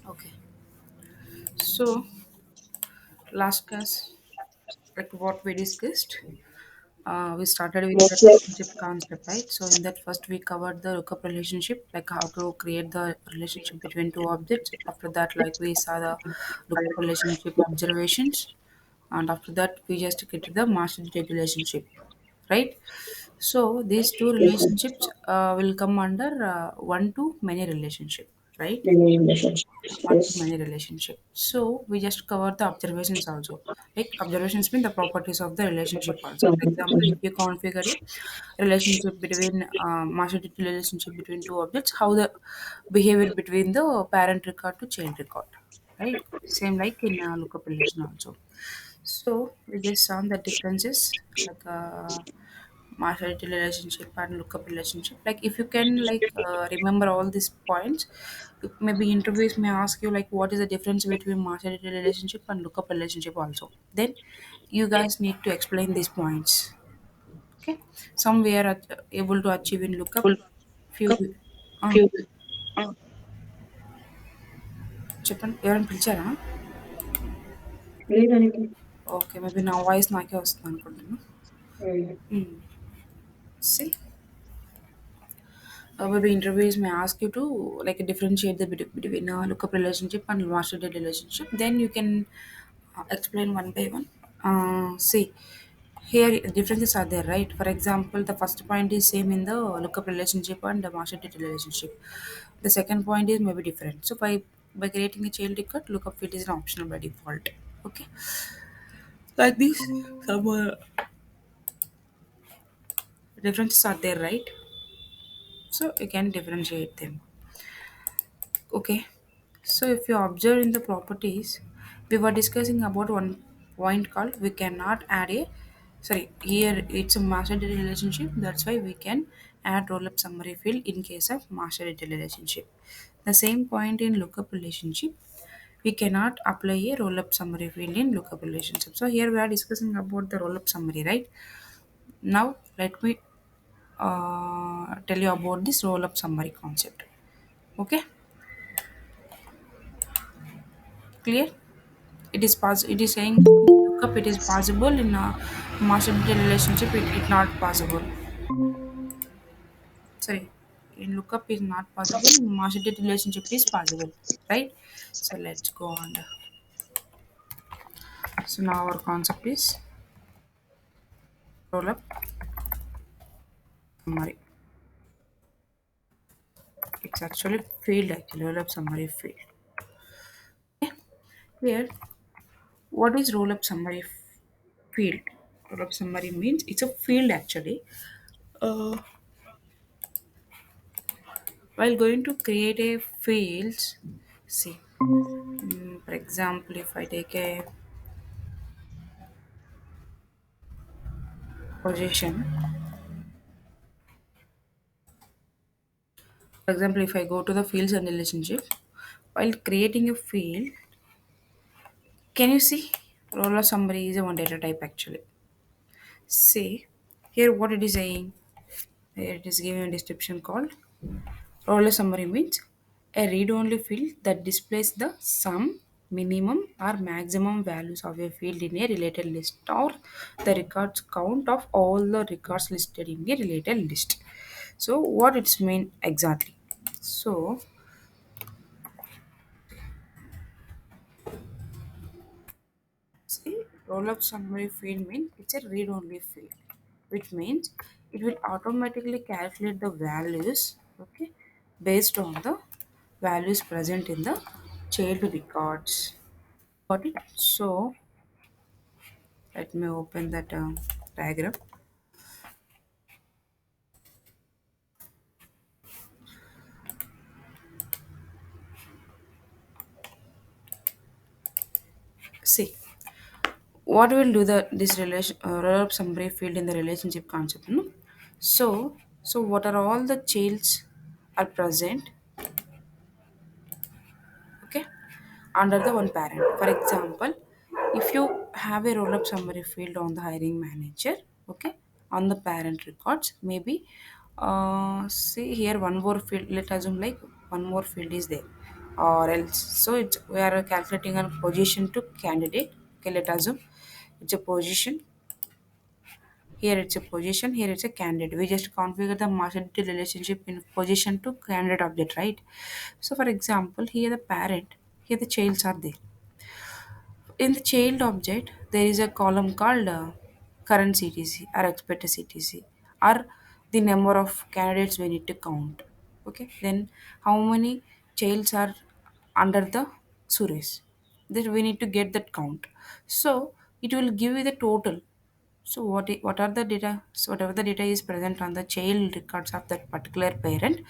Okay. So last class, like what we discussed, we started with the Yes, yes. relationship concept, right? So in that first we covered the lookup relationship, like how to create the relationship between two objects. After that, like we saw the lookup relationship observations, and after that we just created the master data relationship, right? So these two Yes, relationships will come under one to many relationship, right? many relationships. One to Yes. many relationship. So we just cover the observations also. Like observations mean the properties of the relationship also. For example, if you configure a relationship between master data relationship between two objects, how the behavior between the parent record to child record, right? Same like in lookup relation also. So we just saw the differences like maturity relationship and lookup relationship. Like if you can like remember all these points, maybe interviews may ask you like what is the difference between maturity relationship and lookup relationship also. Then you guys need to explain these points. Okay. Some we are able to achieve in lookup. Few. Uh, Few. చెప్పండి ఎవరైనా పిలిచారా లేదండి. Okay maybe నా voice నాకే వస్తుంది అనుకుంటున్నాను Hmm. see maybe interviews may ask you to like differentiate the between lookup relationship and master data relationship. Then you can explain one by one. See, here differences are there, right? For example, the first point is same in the lookup relationship and the master data relationship. The second point is maybe different. So by creating a child record, lookup field is an optional by default. Okay, like this, some differences are there, right? So you can differentiate them. Okay. So if you observe in the properties, we were discussing about one point called we cannot add a sorry, here it's a master data relationship, that's why we can add roll up summary field in case of master data relationship. The same point in lookup relationship, we cannot apply a roll up summary field in lookup relationship. So here we are discussing about the roll up summary, right? Now let me tell you about this roll up summary concept. Okay, clear? It is saying lookup it is possible in a master data relationship it not possible. Sorry, in lookup is not possible, in master data relationship is possible, right? So let's go on. So now our concept is roll up summary. It's actually field, actually roll up summary field. Here, what is roll up summary field? Roll up summary means it's a field actually. While going to create a fields, see, for example, if I take a position, for example, if I go to the fields and relationship, while creating a field, can you see roller summary is a one data type actually. See here what it is saying. Here it is giving a description called roller summary means a read-only field that displays the sum, minimum or maximum values of a field in a related list or the records count of all the records listed in a related list. So what it's mean exactly? So see, roll-up summary field means it's a read-only field, which means it will automatically calculate the values, okay, based on the values present in the child records. Got it? So let me open that diagram. See, what will do the this relation roll-up summary field in the relationship concept? No? So what are all the childs are present? Okay, under the one parent. For example, if you have a roll-up summary field on the hiring manager, okay, on the parent records, maybe see here one more field. Let's assume like one more field is there. or else. So it's we are calculating a position to candidate. Okay, let us assume it's a position. Here it's a position, here it's a candidate. We just configure the master detail relationship in position to candidate object, right? So for example, here the parent, here the childs are there. In the child object, there is a column called current CTC or expected CTC or the number of candidates we need to count. Okay, then how many childs are under the Suresh? Then we need to get that count. So it will give you the total. So what are the data? So whatever the data is present on the child records of that particular parent,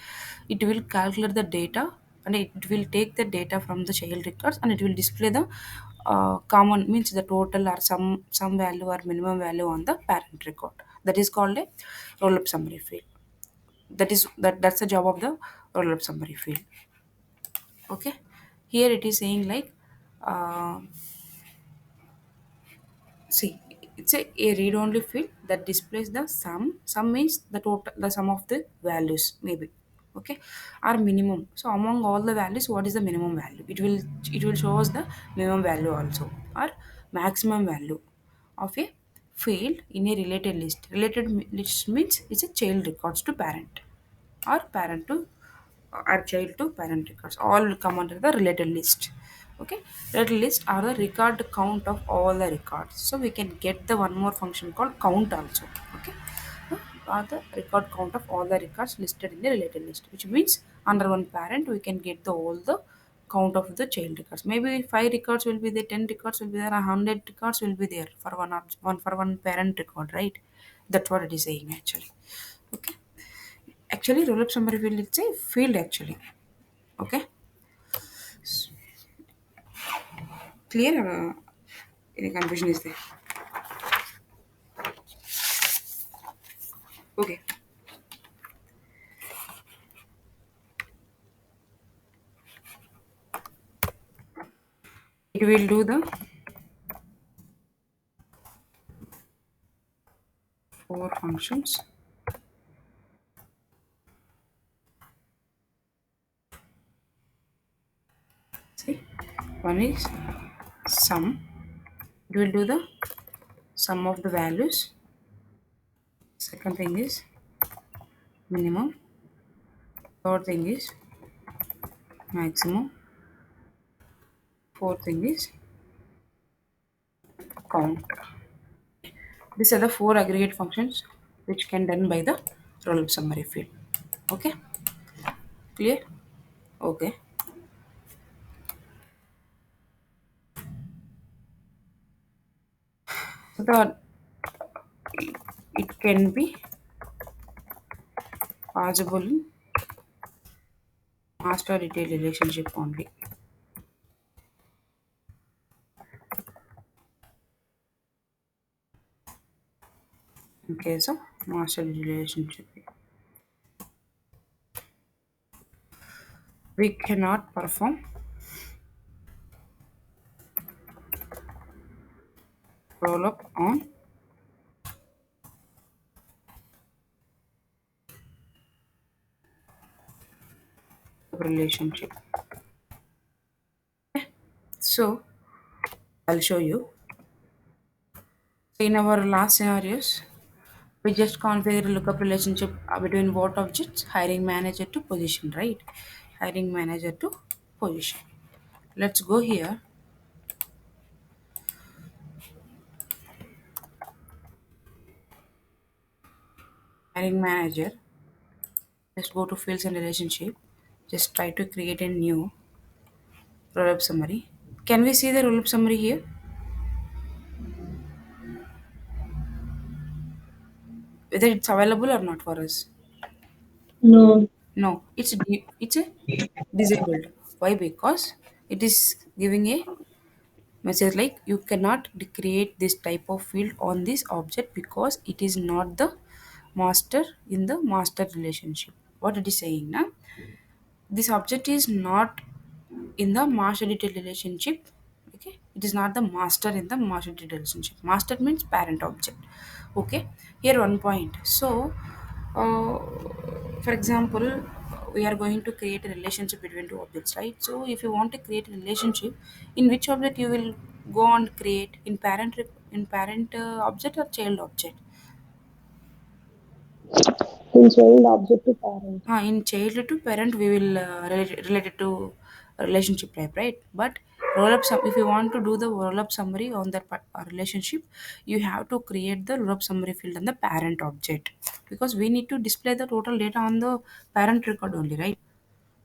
it will calculate the data and it will take the data from the child records and it will display the common means the total or some value or minimum value on the parent record. That is called a roll up summary field. That's the job of the roll up summary field. Okay, here it is saying like. Uh, See, it's a read-only field that displays the sum. Sum means the total, the sum of the values, maybe. Okay, or minimum. So among all the values, what is the minimum value? It will show us the minimum value also, or maximum value of a field in a related list. List means it's a child records to parent or parent to or child to parent records. All will come under the related list. Okay, related list are the record count of all the records. So we can get the one more function called count also. Okay, are the record count of all the records listed in the related list, which means under one parent we can get the all the count of the child records. Maybe 5 records will be there, 10 records will be there, 100 records will be there for one for one parent record, right? That's what it is saying actually. Okay. Actually, roll up summary field is a field actually. Okay, clear? Any confusion is there? Okay, it will do the four functions. See, one is sum. It will do the sum of the values. Second thing is minimum. Third thing is maximum. Fourth thing is count. These are the four aggregate functions which can done by the roll up summary field. Okay, clear? Okay. So the it can be possible in master detail relationship only. In case of master relationship, we cannot perform roll up on relationship. So I'll show you. In our last scenarios, we just configure a lookup relationship between what objects, hiring manager to position, right? Hiring manager to position. Let's go here. Hiring manager. Just go to fields and relationship. Just try to create a new roll up summary. Can we see the roll up summary here? Whether it's available or not for us? No. No, it's a disabled. Why? Because it is giving a message like you cannot create this type of field on this object because it is not the master in the master relationship. What it is saying now? This object is not in the master detail relationship. Okay, it is not the master in the master detail relationship. Master means parent object. Okay, here one point. So, uh, for example, we are going to create a relationship between two objects, right? So if you want to create a relationship, in which object you will go and create, in parent object or child object? In child object to parent. In child to parent, we will relate it to relationship type, right? But if you want to do the roll up summary on that relationship, you have to create the roll up summary field on the parent object, because we need to display the total data on the parent record only, right?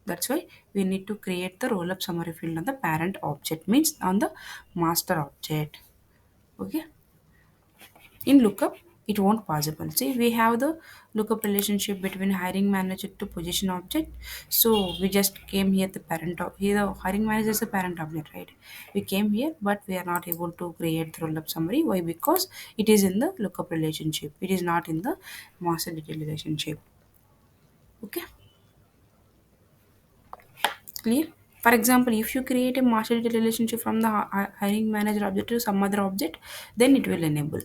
That's why we need to create the roll up summary field on the parent object, means on the master object. Okay. In lookup, it won't possible. See, we have the lookup relationship between hiring manager to position object. So we just came here the here the hiring manager is the parent object, right? We came here, but we are not able to create the roll up summary. Why? Because it is in the lookup relationship, it is not in the master detail relationship. Okay, clear? For example, if you create a master detail relationship from the hiring manager object to some other object, then it will enable.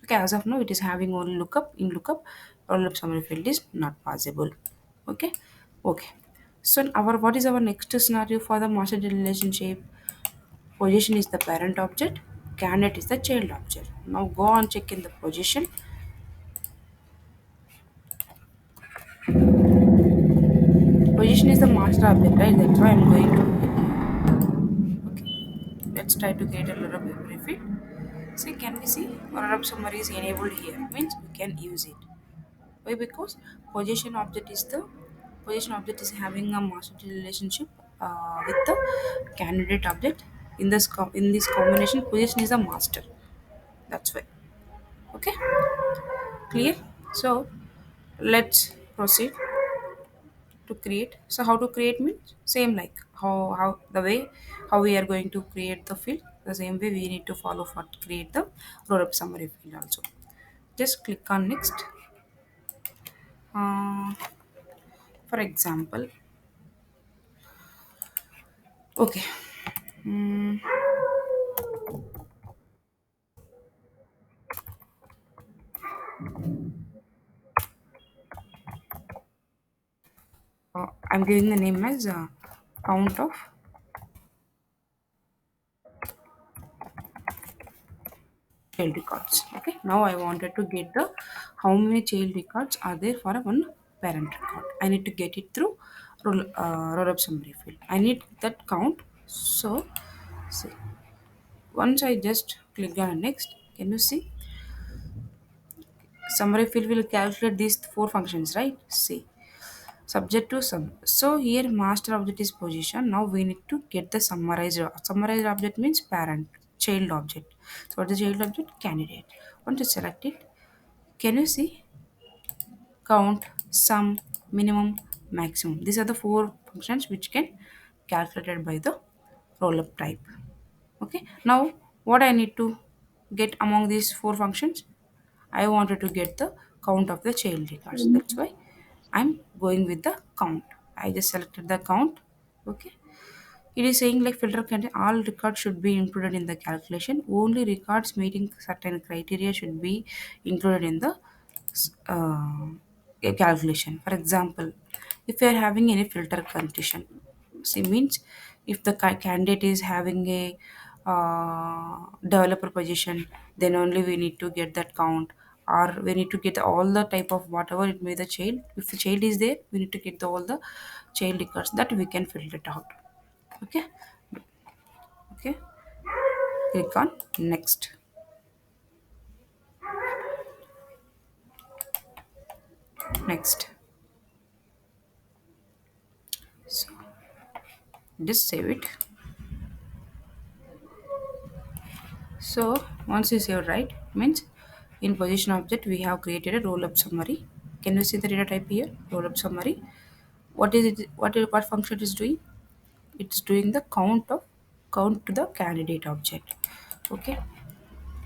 Okay, as of now, it is having only lookup. In lookup, roll up summary field is not possible. Okay, okay. So our what is our next scenario for the master data relationship? Position is the parent object, candidate is the child object. Now go on check in the position. Position is the master object, right? That's why I'm going to. Okay, let's try to get a lot of memory fit. See, can we see roll up summary is enabled here? Means we can use it. Why? Because position object is the position object is having a master relationship with the candidate object. In this combination, position is a master. That's why. Okay, clear. So let's proceed to create. So how to create means same like how the way how we are going to create the field. The same way we need to follow for to create the roll up summary field also. Just click on next. Uh, for example, okay. Mm, I'm giving the name as count of child records. Okay. Now I wanted to get the how many child records are there for a one parent record. I need to get it through roll up summary field. I need that count. So see, once I just click on next, can you see summary field will calculate these four functions, right? See, subject to sum. So here master object is position. Now we need to get the summarized object means parent child object. So what is the child object? Candidate. Want to select it? Can you see count, sum, minimum, maximum? These are the four functions which can calculated by the roll up type. Okay. Now what I need to get among these four functions? I wanted to get the count of the child records. That's why I'm going with the count. I just selected the count. Okay. It is saying like filter content all records should be included in the calculation. Only records meeting certain criteria should be included in the uh, calculation. For example, if you are having any filter condition, see means if the candidate is having a developer position, then only we need to get that count, or we need to get all the type of whatever it may be the child. If the child is there, we need to get all the child records that we can filter it out. Okay, okay. Click on next. Next. So just save it. So once you save, right, means in position object we have created a roll up summary. Can you see the data type here? Roll up summary. What is it? What function it is doing? It's doing the count to the candidate object. Okay.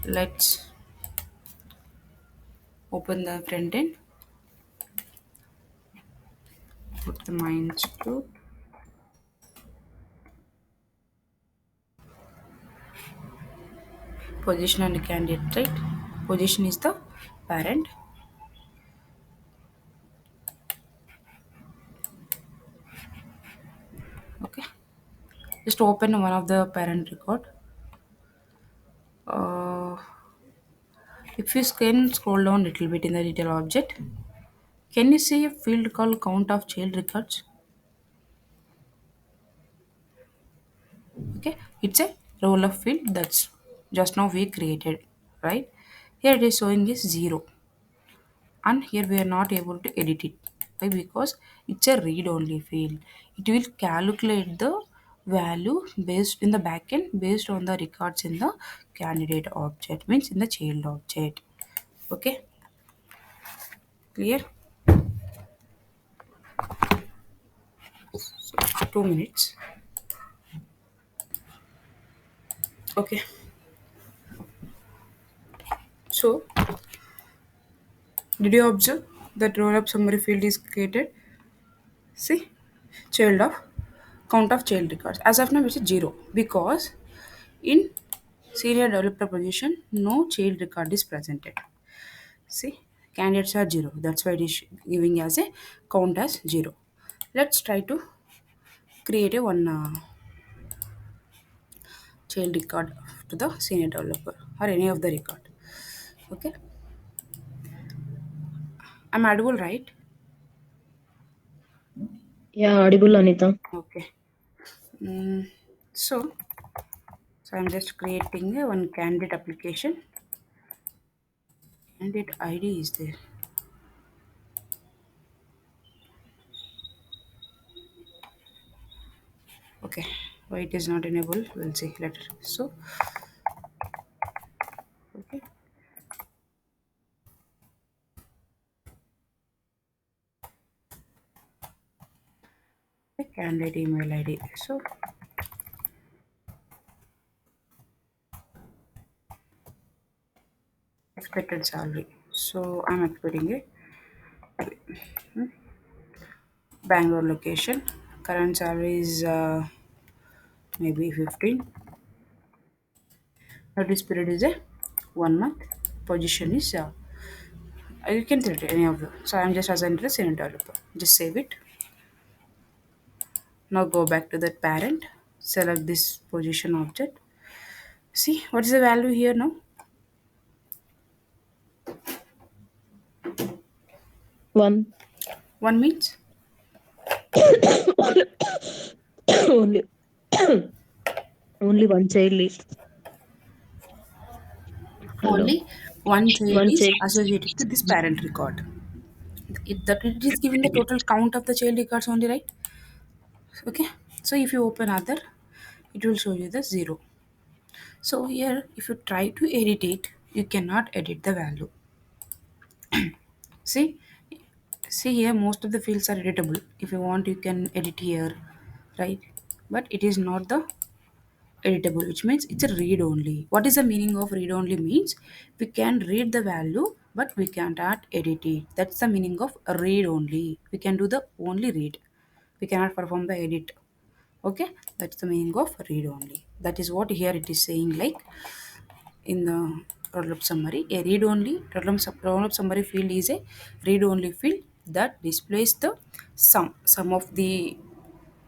Let's open the front end. Put the minus to position and candidate, right? Position is the parent. Just open one of the parent record. Uh, if you can scroll down a little bit in the detail object, can you see a field called count of child records? Okay, it's a roll of field that's just now we created, right? Here it is showing is 0, and here we are not able to edit it. Why? Because it's a read only field. It will calculate the value based in the backend based on the records in the candidate object, means in the child object. Okay, clear? 2 minutes. Okay, so did you observe that roll up summary field is created? See, child of count of child records. As of now, it's a 0 because in senior developer position, no child record is presented. See, candidates are 0. That's why it is giving as a count as 0. Let's try to create a one child record to the senior developer or any of the record. Okay, I'm audible, right? Yeah, audible, Anita. Okay. Mm, so, so I'm just creating a one candidate application. Candidate ID is there. Okay, why it is not enabled? We'll see later. So, okay, a candidate email ID. So, expected salary. So, I'm expecting a Bangalore location. Current salary is maybe 15. Notice period is a 1 month. Position is you can select any of them. So I'm just assigned to the senior developer. Just save it. Now go back to that parent. Select this position object. See what is the value here now? One. One means Only only one child is. Hello. only one child One is child. associated to this parent record. That it is giving the total count of the child records only, right? Okay. So if you open other, it will show you the 0. So here, if you try to edit it, you cannot edit the value. See, see here, most of the fields are editable. If you want, you can edit here, right? But it is not the editable, which means it's a read only. What is the meaning of read only? Means we can read the value, but we cannot edit it. That's the meaning of read only. We can do the only read. We cannot perform the edit. Okay, that's the meaning of read only. That is what here it is saying, like in the roll-up summary. A read-only roll-up summary field is a read-only field that displays the sum of the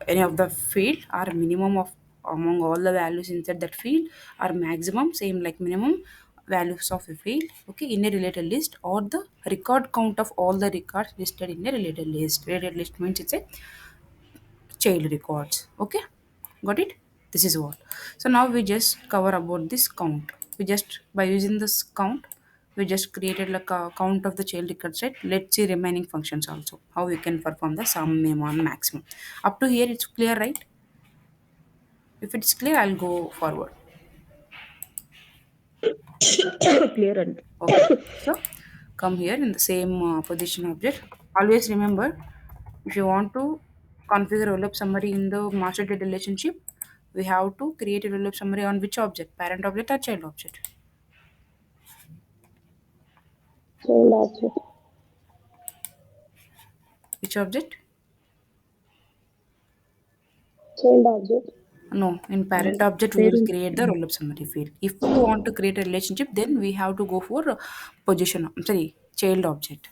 any of the field or minimum of among all the values inside that field or maximum same like minimum values of a field, okay, in a related list, or the record count of all the records listed in a related list. Related list means it's a child records. Okay, got it? This is what. So now we just cover about this count. We just by using this count, we just created like a count of the child records, right? Let's see remaining functions also, how we can perform the sum, minimum, and maximum. Up to here it's clear, right? If it's clear, I'll go forward. Clear and Okay, so come here in the same position object. Always remember, if you want to configure roll-up summary in the master data relationship, we have to create a roll-up summary on which object? Parent object or child object? child object. Which object? Child object. No, in parent object we will Parent. create the roll-up summary field. If we want to create a relationship, then we have to go for position. Sorry, child object.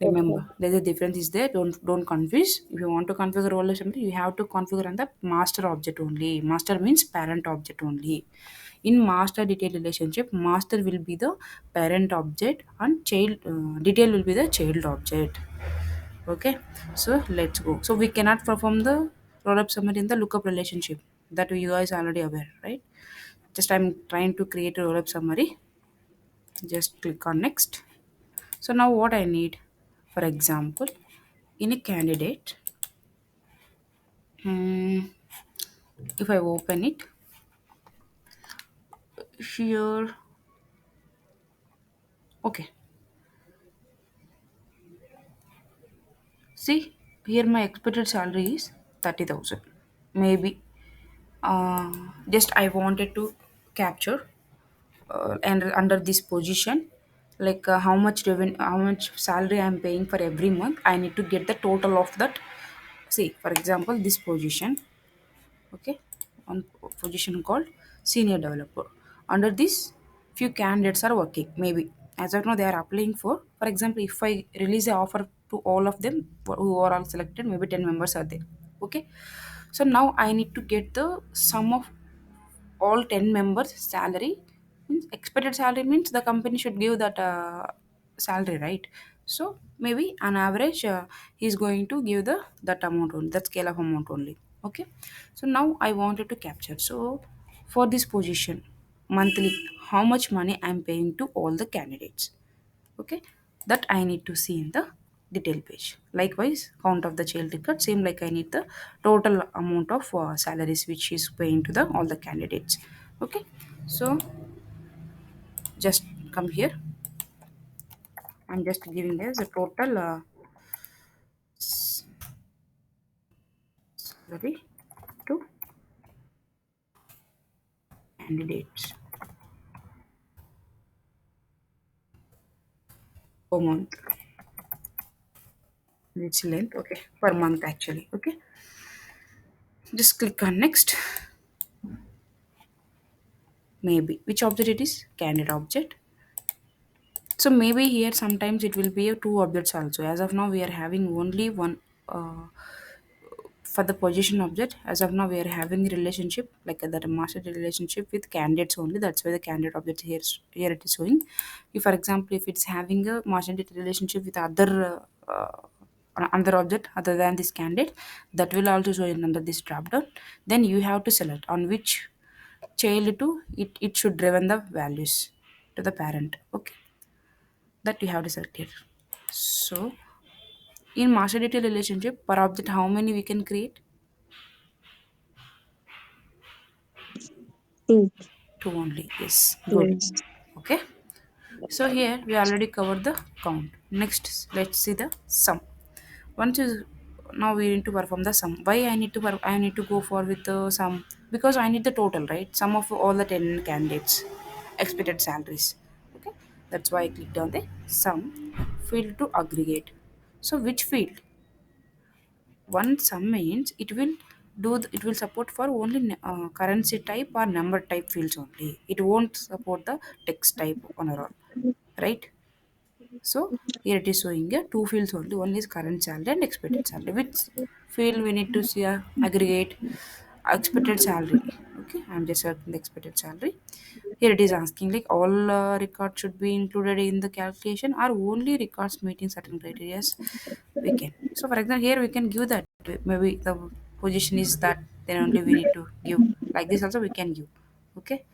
Okay. Remember, there's a difference is there. Don't confuse. If you want to configure role assembly, you have to configure on the master object only. Master means parent object only. In master detail relationship, master will be the parent object and child detail will be the child object. Okay, so let's go. So we cannot perform the roll up summary in the lookup relationship. That you guys already aware, right? Just I'm trying to create a roll up summary. Just click on next. So now what I need, for example, in a candidate, hmm, if I open it here, okay, see here my expected salary is 30,000. Maybe uh, just I wanted to capture and under this position, like how much revenue, how much salary I'm paying for every month. I need to get the total of that. See, for example, this position, okay, on position called senior developer. Under this, few candidates are working. Maybe as of now they are applying for example, if I release a offer to all of them who are all selected, maybe 10 members are there. Okay, so now I need to get the sum of all 10 members salary. Means expected salary means the company should give that salary, right? So maybe on average he's going to give the that amount only, that scale of amount only. Okay, so now I wanted to capture. So for this position, monthly, how much money I'm paying to all the candidates. Okay, that I need to see in the detail page. Likewise, count of the child record, same like I need the total amount of salaries which is paying to the all the candidates. Okay, so just come here. I'm just giving as a total salary to candidates per month. Which length? Okay, per month actually. Okay, just click on next. Maybe which object it is? Candidate object. So maybe here sometimes it will be a two objects also. As of now, we are having only one for the position object. As of now, we are having a relationship like that master relationship with candidates only. That's why the candidate object here it is showing. If, for example, if it's having a master relationship with other another object other than this candidate, that will also show in under this drop down. Then you have to select on which child to it should driven the values to the parent. Okay, that you have to select here. So in master data relationship per object, how many we can create? Two. Two only. Yes, good. Yes. Okay. So here we already covered the count. Next, let's see the sum. Once you now we need to perform the sum. Why I need to I need to go for with the sum, because I need the total, right? Sum of all the 10 candidates expected salaries. Okay, that's why I clicked on the sum field to aggregate. So which field? One sum means it will it will support for only currency type or number type fields only. It won't support the text type on our own, right? So here it is showing a two fields only. One is current salary and expected salary. Which field we need to see aggregate? Expected salary. Okay, I'm just searching the expected salary. Here it is asking like all records should be included in the calculation or only records meeting certain criteria we can. So for example, here we can give that maybe the position is that, then only we need to give like this also we can give. Okay,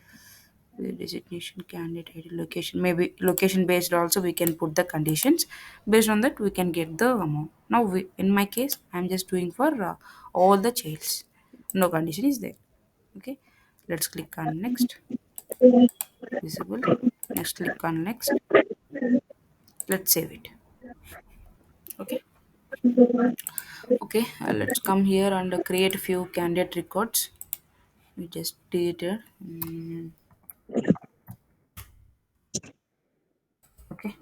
the designation, candidate ID, location, maybe location based also we can put the conditions. Based on that we can get the amount. Now in my case I'm just doing for all the childs, no condition is there. Okay, let's click on next. Visible. Next, click on next. Let's save it. Okay, okay, let's come here and create a few candidate records. We just did it. Okay,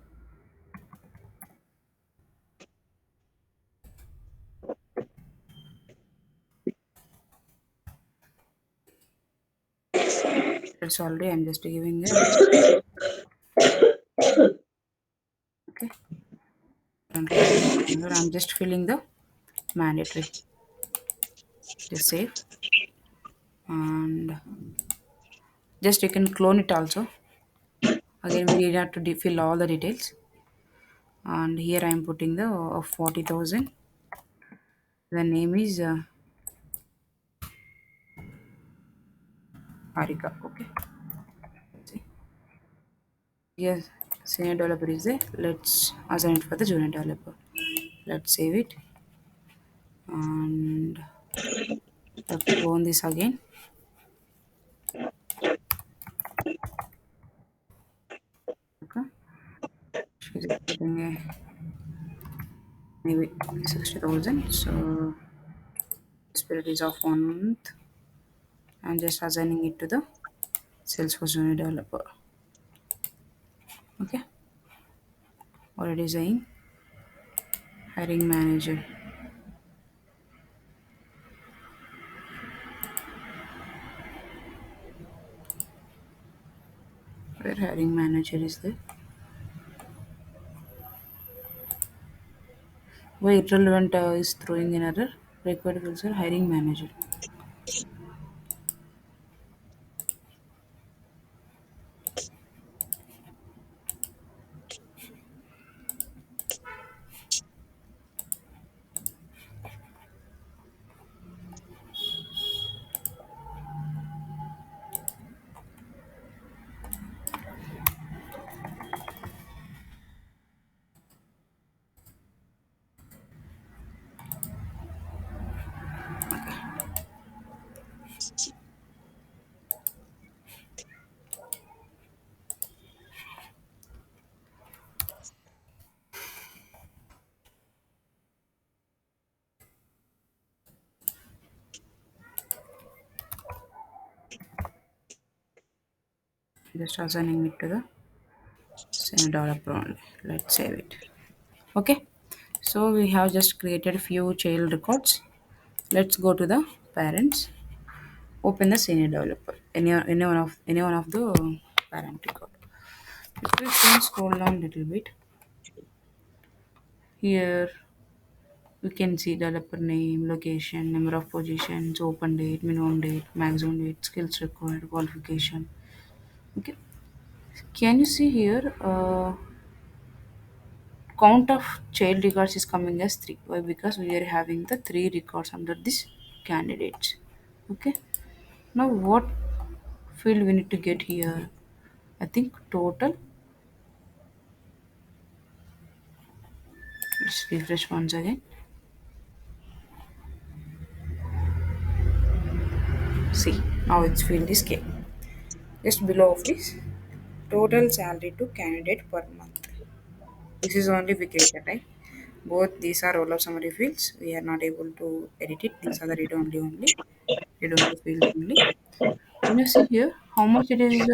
that's already I'm just giving a okay. Remember, I'm just filling the mandatory. Just save, and just you can clone it also. Again, we need have to fill all the details. And here I am putting the 40,000. The name is Harika. Okay. See. Yes, senior developer is there. Let's assign it for the junior developer. Let's save it and clone this again. Okay. She's getting a maybe 60,000. So spirit is of 1 month. I'm just assigning it to the Salesforce junior developer. Okay. Already saying hiring manager. Where hiring manager is there? Why irrelevant is throwing an error? Required fields are hiring manager. Just assigning it to the same developer only. Let's save it. Okay. So we have just created few child records. Let's go to the parents. Open the senior developer. Any one of the parent record. If we can scroll down a little bit, here we can see developer name, location, number of positions, open date, minimum date, maximum date, skills required, qualification. Okay. Can you see here? Count of child records is coming as 3. Why? Because we are having the 3 records under this candidates. Okay. Now what field we need to get here? I think total. Let's refresh once again. See, now its field is K. Just below of this total salary to candidate per month. This is only we created, right? Both these are roll up summary fields. We are not able to edit it. These are the read only fields only. Can you see here how much it is?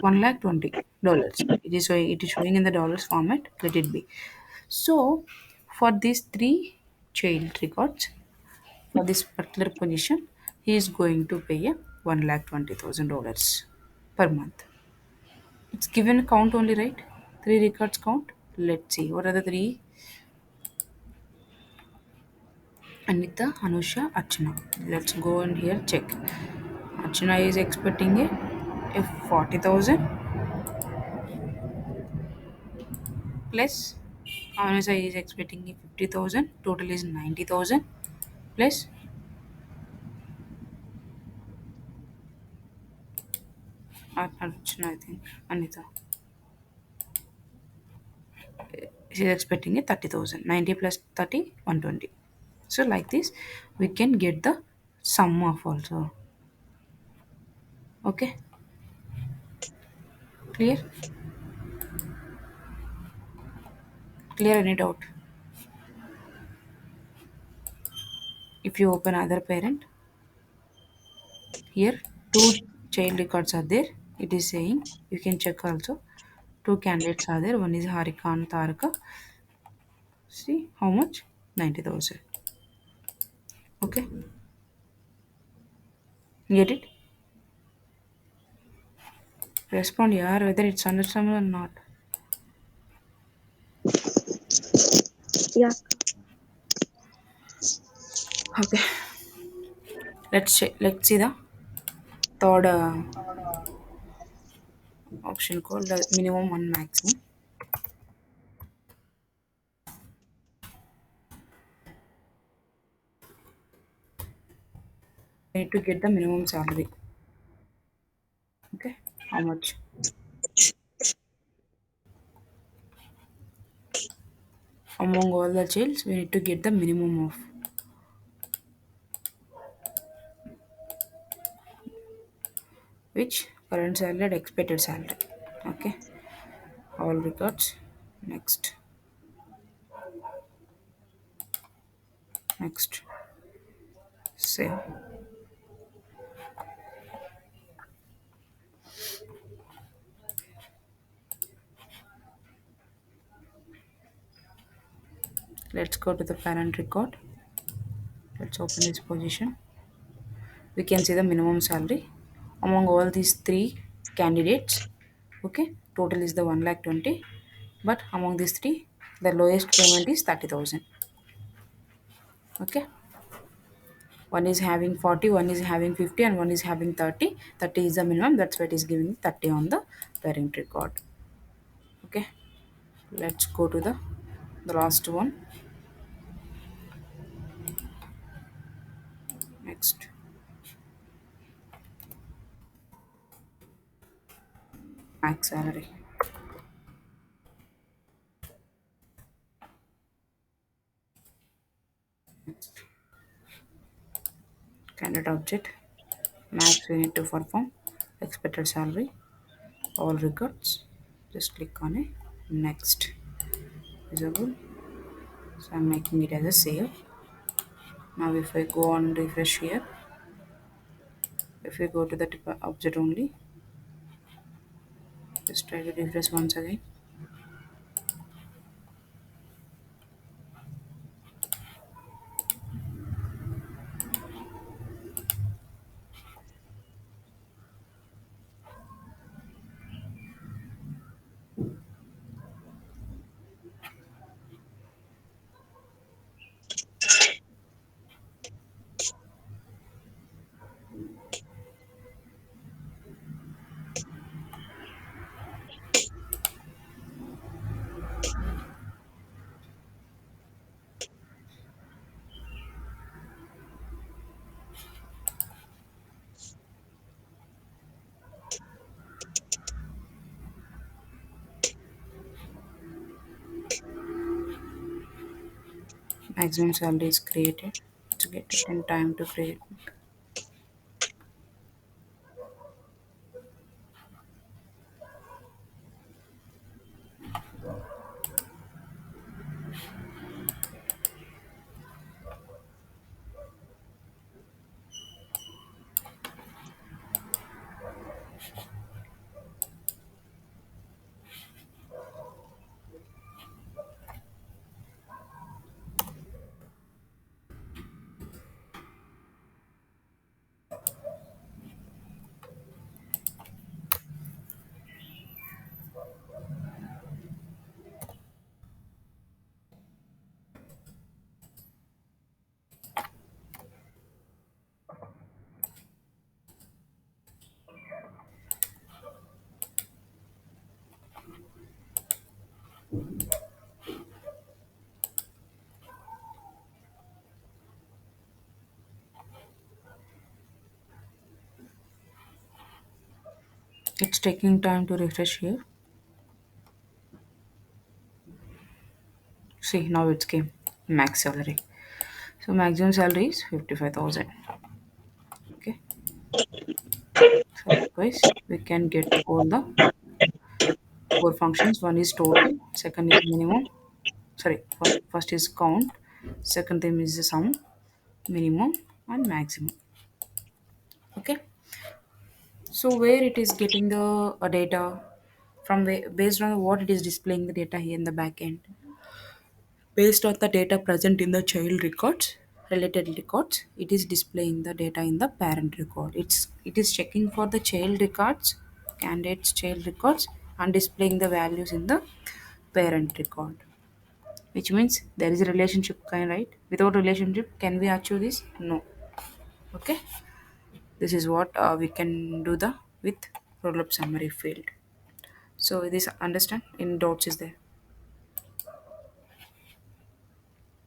1,20,000. It is showing in the dollars format. Let it be. So for these 3 child records for this particular position, he is going to pay a $1,20,000 per month. It's given a count only, right? 3 records count. Let's see what are the 3. Anita, Anusha, Archana. Let's go and here check. Archana is expecting a 40,000 plus Anusha is expecting a 50,000. Total is 90,000 plus Archana, I think. Anita. She is expecting a 30,000. 90 plus 30, 120. So like this, we can get the sum of also. Okay, clear? Clear any doubt? If you open other parent, here 2 child records are there. It is saying you can check also. 2 candidates are there. One is Harika and Taraka. See how much? 90,000. Okay, get it? Respond, yeah, whether it's understandable or not. Yeah. Okay, let's see the third option called the minimum and maximum. We need to get the minimum salary. Okay, how much? Among all the childs, we need to get the minimum of which current salary and expected salary. Okay, all records. Next, next. Save. Let's go to the parent record. Let's open this position. We can see the minimum salary among all these three candidates. Okay, total is the 1 lakh 20, but among these three, the lowest payment is 30,000. Okay, one is having 40, one is having 50, and one is having 30. 30 is the minimum, that's why it is giving 30 on the parent record. Okay, let's go to the last one. Next, max salary. Candidate object, max we need to perform, expected salary, all records. Just click on it. Next, visible. So I'm making it as a save. Now if I go on refresh here, if we go to the object only, just try to refresh once again. Maximum salary is created. Let's get it in time to create. It's taking time to refresh here. See, now it's came max salary. So maximum salary is 55,000. Okay. So likewise, we can get all the four functions. One is total, second is minimum. Sorry, first is count, second thing is the sum, minimum, and maximum. Okay. So where it is getting the data from where, based on what it is displaying the data here in the back end, based on the data present in the child records, related records, it is displaying the data in the parent record. It is checking for the child records, candidates child records, and displaying the values in the parent record. which means there is a relationship kind, right? Without relationship, can we achieve this? No. Okay, this is what we can do the with roll-up summary field. So this understand in dots is there.